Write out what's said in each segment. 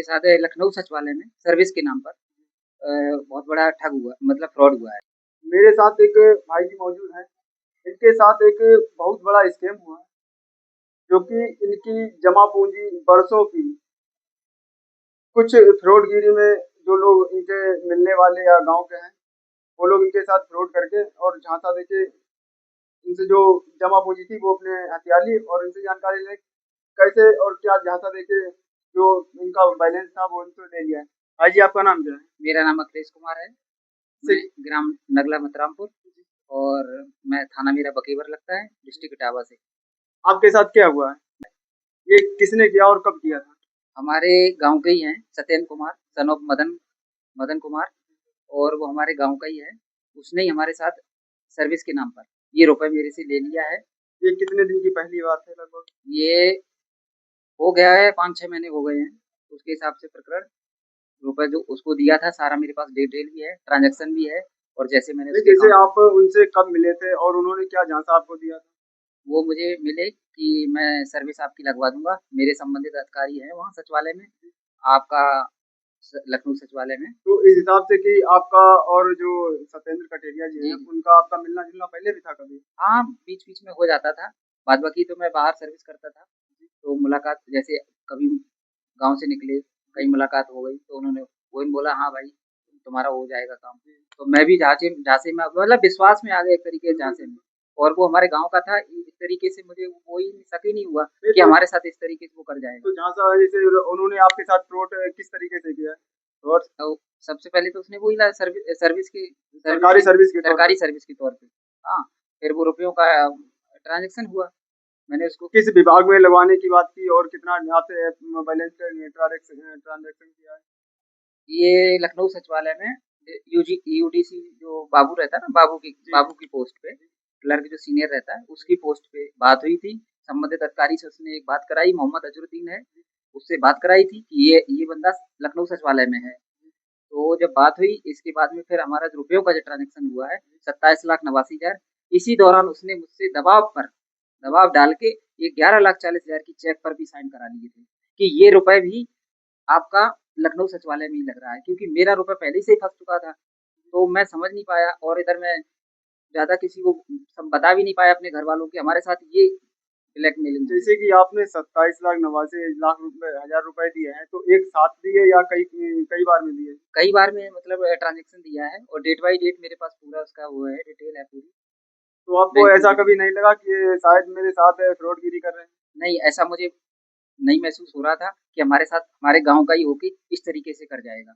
साथ लखनऊ सचिवालय में सर्विस के नाम पर बहुत बड़ा ठग हुआ, मतलब फ्रॉड हुआ है। मेरे साथ एक भाई जी मौजूद हैं। इनके साथ एक बहुत बड़ा स्कैम हुआ है, जो कि इनकी जमा पूंजी बरसों की कुछ फ्रॉडगिरी में जो लोग इनके मिलने वाले या गांव के हैं, वो लोग इनके साथ फ्रॉड करके और झांसा देके इनसे जो जमा पूंजी थी वो अपने हथिया ली और इनसे जानकारी ले कैसे और क्या झांसा देके जो इनका बैलेंस था वो इनसे ले लिया है। भाई जी आपका नाम क्या है? मेरा नाम अखिलेश कुमार है। मैं से- ग्राम नगला मतरामपुर और मैं थाना मेरा बकेवर लगता है, डिस्ट्रिक्ट इटावा से। आपके साथ क्या हुआ है? ये किसने किया और कब किया था? हमारे गांव के ही हैं सत्येंद्र कुमार, सन ऑफ मदन मदन कुमार, और वो हमारे गांव का ही है। उसने ही हमारे साथ सर्विस के नाम पर ये रुपए मेरे से ले लिया है। ये कितने दिन की पहली बात है लगभग? ये हो गया है 5-6 महीने हो गए हैं। उसके हिसाब से प्रकरण रुपए जो उसको दिया था सारा मेरे पास डिटेल भी है, ट्रांजैक्शन भी है, और जैसे मैंने नहीं, उसके जैसे अकाउंट में आप उनसे कब मिले थे और उन्होंने क्या झांसा आपको दिया था? वो मुझे मिले कि मैं सर्विस आपकी लगवा दूंगा, मेरे संबंधित अधिकारी हैं वहाँ सचिवालय में, आपका लखनऊ सचिवालय में। तो इस हिसाब से कि आपका और जो सत्येंद्र कटेरिया जी हैं जी, उनका आपका मिलना जुलना पहले भी था कभी? हाँ, बीच बीच में हो जाता था। बाद बाकी तो मैं बाहर सर्विस करता था, तो मुलाकात जैसे कभी गांव से निकले, कहीं मुलाकात हो गई तो उन्होंने वो बोला हाँ भाई तुम्हारा हो जाएगा काम। तो मैं भी झांसे झांसे में मतलब विश्वास में आ गया एक तरीके से बिल्कुल झांसे में। बिल्कुल। और वो हमारे गांव का था, इस तरीके से मुझे कोई शक ही नहीं हुआ नहीं कि तो हमारे साथ इस तरीके से वो कर जाएगा। तो झांसा जैसे उन्होंने आपके साथ फ्रॉड किस तरीके से किया है? और तो सबसे पहले तो उसने वही सर्विस सर्विस सरकारी की सर्विस के तौर सरकारी पे सर्विस के तौर पे। हाँ, फिर वो रुपयों का ट्रांजेक्शन हुआ, मैंने उसको किस विभाग में लगवाने की बात की और कितना आपसे बैलेंस ट्रांजेक्शन ट्रांजेक्शन किया है? ये लखनऊ सचिवालय में यूडीसी जो बाबू रहता है ना, जी बाबू की पोस्ट पे क्लर्क जो सीनियर रहता है उसकी पोस्ट पे बात हुई थी। संबंधित अधिकारी से उसने एक बात कराई, मोहम्मद अजरुद्दीन है, उससे बात कराई थी कि ये बंदा लखनऊ सचिवालय में है। तो जब बात हुई इसके बाद में फिर हमारा जो रुपयों का जो ट्रांजेक्शन हुआ है 27,89,000, इसी दौरान उसने मुझसे दबाव डाल के ये 11,40,000 की चेक पर भी साइन करा लिए थे कि ये रुपए भी आपका लखनऊ सचिवालय में ही लग रहा है, क्योंकि मेरा रुपया पहले से ही फंस चुका था। तो मैं समझ नहीं पाया और इधर मैं ज़्यादा किसी को सब बता भी नहीं पाया अपने घर वालों के हमारे साथ ये ब्लैकमेलिंग हो रही जैसे है। कि आपने 27,89,000 रुपए हजार रुपए दिए हैं, तो एक साथ दिए या कई कई बार में दिए? कई बार में मतलब ट्रांजेक्शन दिया है और डेट बाय डेट मेरे पास पूरा उसका वो है, डिटेल है पूरी तो आपको बैंक ऐसा में। कभी नहीं लगा कि ये शायद मेरे साथ फ्रॉडगिरी कर रहे हैं? नहीं, ऐसा मुझे नहीं महसूस हो रहा था कि हमारे साथ हमारे गाँव का ही होके इस तरीके से कर जाएगा।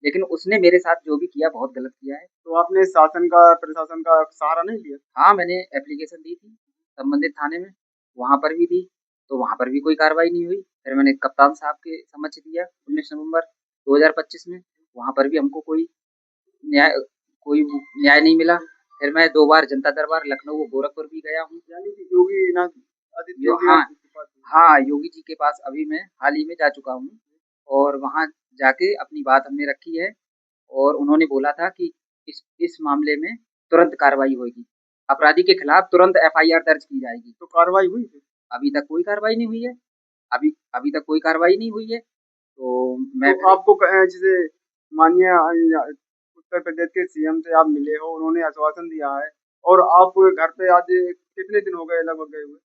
लेकिन उसने मेरे साथ जो भी किया बहुत गलत किया है। तो आपने शासन का प्रशासन का सहारा नहीं लिया? हाँ, मैंने एप्लीकेशन दी थी संबंधित थाने में, वहाँ पर भी दी, तो वहाँ पर भी कोई कार्रवाई नहीं हुई। फिर मैंने कप्तान साहब के समक्ष दिया 19 नवंबर 2025 में, वहाँ पर भी हमको न्याय कोई न्याय नहीं मिला। फिर मैं 2 बार जनता दरबार लखनऊ और गोरखपुर भी गया हूँ। यानी कि योगी नाथ आदित्य यो योगी हाँ, नाथ के पास? हाँ, योगी जी के पास अभी मैं हाल ही में जा चुका हूँ और वहाँ जाके अपनी बात हमने रखी है और उन्होंने बोला था कि इस मामले में तुरंत कार्रवाई होगी। अपराधी के खिलाफ तुरंत एफआईआर दर्ज की जाएगी। तो कार्रवाई हुई थी? अभी तक कोई कार्रवाई नहीं हुई है। अभी अभी तक कोई कार्रवाई नहीं हुई है। तो तो मैं फिर आपको जैसे माननीय उत्तर प्रदेश के सीएम से आप मिले हो, उन्होंने आश्वासन दिया है और आप घर पे आज कितने दिन हो गए लगभग गए हुए?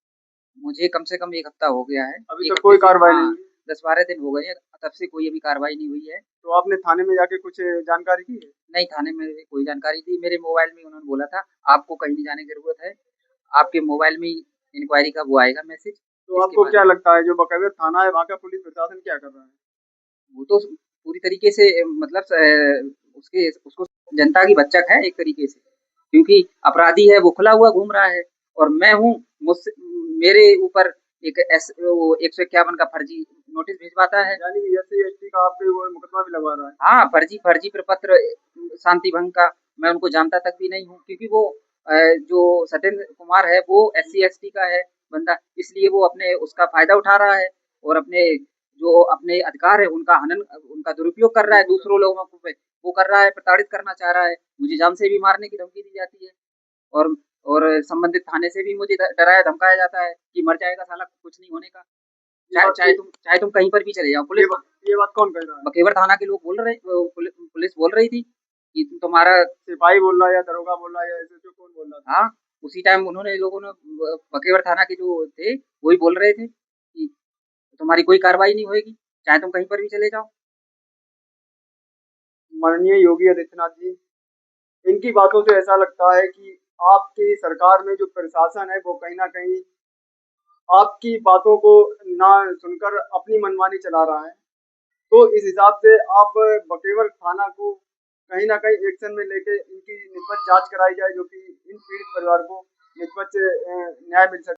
मुझे कम से कम 1 हफ्ता हो गया है। अभी 1 तक हफ्ते कोई से कार्रवाई नहीं हाँ, हुई? 10-12 दिन हो गए हैं, तब से कोई अभी कार्रवाई नहीं हुई है। तो आपने थाने में जाके कुछ जानकारी की है? नहीं, थाने में कोई जानकारी दी, मेरे मोबाइल में उन्होंने बोला था, आपको कहीं नहीं जाने की ज़रूरत है, आपके मोबाइल में ही इंक्वायरी का वो आएगा मैसेज, तो इसके आपको बाद क्या लगता है जो बकायदा थाना है वहाँ का पुलिस प्रशासन क्या कर रहा है? वो तो पूरी तरीके से मतलब उसके उसको जनता की बच्चक है एक तरीके से, क्योंकि अपराधी है वो खुला हुआ घूम रहा है और मैं हूँ, मुझसे मेरे ऊपर एक वो 151 का फर्जी नोटिस भिजवाता है। यानी कि एससी एसटी का आप पे वो मुकदमा भी लगवा रहा है? हाँ, फर्जी फर्जी प्रपत्र शांति भंग का, मैं उनको जानता तक भी नहीं हूँ, क्योंकि वो जो सत्येंद्र कुमार है वो एससी एसटी का है बंदा, इसलिए वो अपने उसका फायदा उठा रहा है और अपने जो अपने अधिकार है उनका हनन उनका दुरुपयोग कर रहा है, दूसरों लोगों को पे वो कर रहा है, प्रताड़ित करना चाह रहा है, मुझे जान से भी मारने की धमकी दी जाती है और और संबंधित थाने से भी मुझे डराया धमकाया जाता है कि मर जाएगा साला, कुछ नहीं होने का। चाहे तुम कहीं पर भी चले जाओ, ये बात कौन कह रहा है? बकेवर थाना के लोग बोल रहे, पुलिस बोल रही थी कि तुम्हारा सिपाही बोल रहा है या दरोगा बोल रहा है या एसएचओ कौन बोल रहा था? हाँ, उसी टाइम उन्होंने लोगों ने बकेवर थाना के जो थे वही बोल रहे थे कि तुम्हारी कोई कार्रवाई नहीं होगी, चाहे तुम कहीं पर भी चले जाओ। माननीय योगी आदित्यनाथ जी, इनकी बातों से ऐसा लगता है कि आपकी सरकार में जो प्रशासन है वो कहीं ना कहीं आपकी बातों को ना सुनकर अपनी मनमानी चला रहा है। तो इस हिसाब से आप बकेवर थाना को कहीं ना कहीं एक्शन में लेके इनकी निष्पक्ष जांच कराई जाए, जो कि इन पीड़ित परिवार को निष्पक्ष न्याय मिल सके।